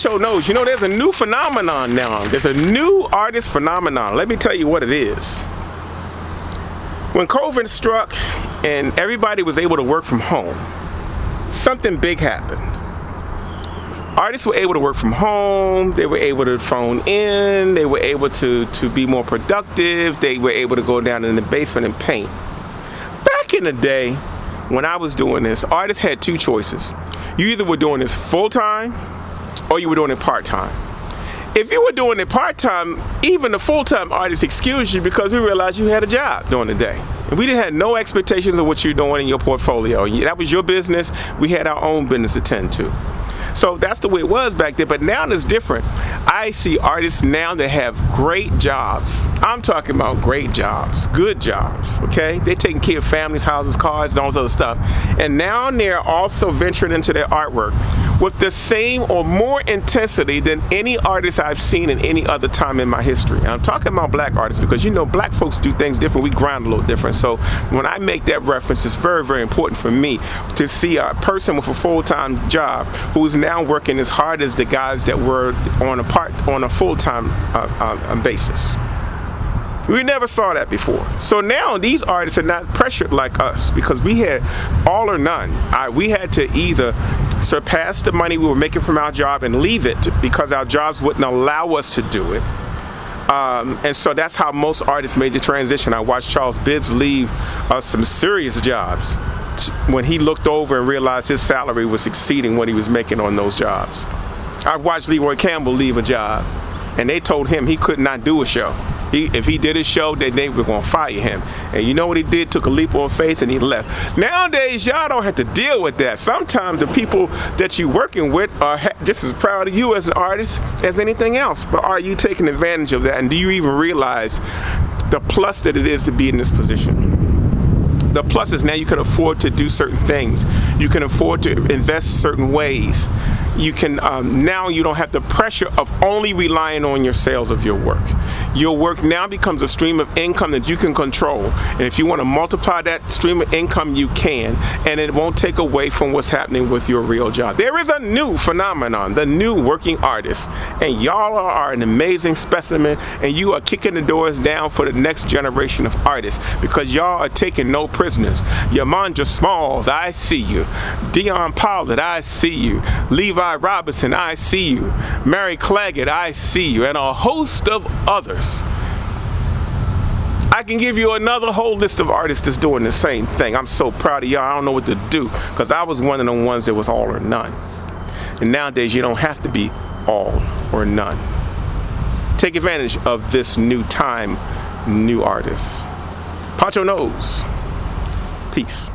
Poncho Knows. You know, there's a new phenomenon now. There's a new artist phenomenon. Let me tell you what it is. When COVID struck and everybody was able to work from home, something big happened. Artists were able to work from home, they were able to phone in, they were able to be more productive, they were able to go down in the basement and paint. Back in the day, when I was doing this, artists had two choices. You either were doing this full-time or you were doing it part-time. If you were doing it part-time, even the full-time artists excused you because we realized you had a job during the day. And we didn't have no expectations of what you're doing in your portfolio. That was your business. We had our own business to tend to. So that's the way it was back then, but now it's different. I see artists now that have great jobs. I'm talking about great jobs, good jobs, okay? They're taking care of families, houses, cars, and all this other stuff. And now they're also venturing into their artwork with the same or more intensity than any artist I've seen in any other time in my history. And I'm talking about black artists because, you know, black folks do things different. We grind a little different. So when I make that reference, it's very, very important for me to see a person with a full-time job who's now working as hard as the guys that were on a full-time basis. We never saw that before. So now these artists are not pressured like us because we had all or none. We had to either surpass the money we were making from our job and leave it because our jobs wouldn't allow us to do it. And so that's how most artists made the transition. I watched Charles Bibbs leave some serious jobs when he looked over and realized his salary was exceeding what he was making on those jobs. I've watched Leroy Campbell leave a job and they told him he could not do a show. If he did a show, they were going to fire him. And you know what he did? Took a leap of faith and he left. Nowadays, y'all don't have to deal with that. Sometimes the people that you're working with are just as proud of you as an artist as anything else. But are you taking advantage of that? And do you even realize the plus that it is to be in this position? The plus is now you can afford to do certain things. You can afford to invest certain ways. You can now you don't have the pressure of only relying on your sales of your work. Your work now becomes a stream of income that you can control. And if you want to multiply that stream of income, you can. And it won't take away from what's happening with your real job. There is a new phenomenon, the new working artist. And y'all are an amazing specimen. And you are kicking the doors down for the next generation of artists because y'all are taking no prisoners. Yamandra Smalls, I see you. Dion Pollard, I see you. Levi Robinson, I see you. Mary Claggett, I see you. And a host of others. I can give you another whole list of artists that's doing the same thing. I'm so proud of y'all. I don't know what to do because I was one of the ones that was all or none. And nowadays you don't have to be all or none. Take advantage of this new time, new artists. Poncho Knows. Peace.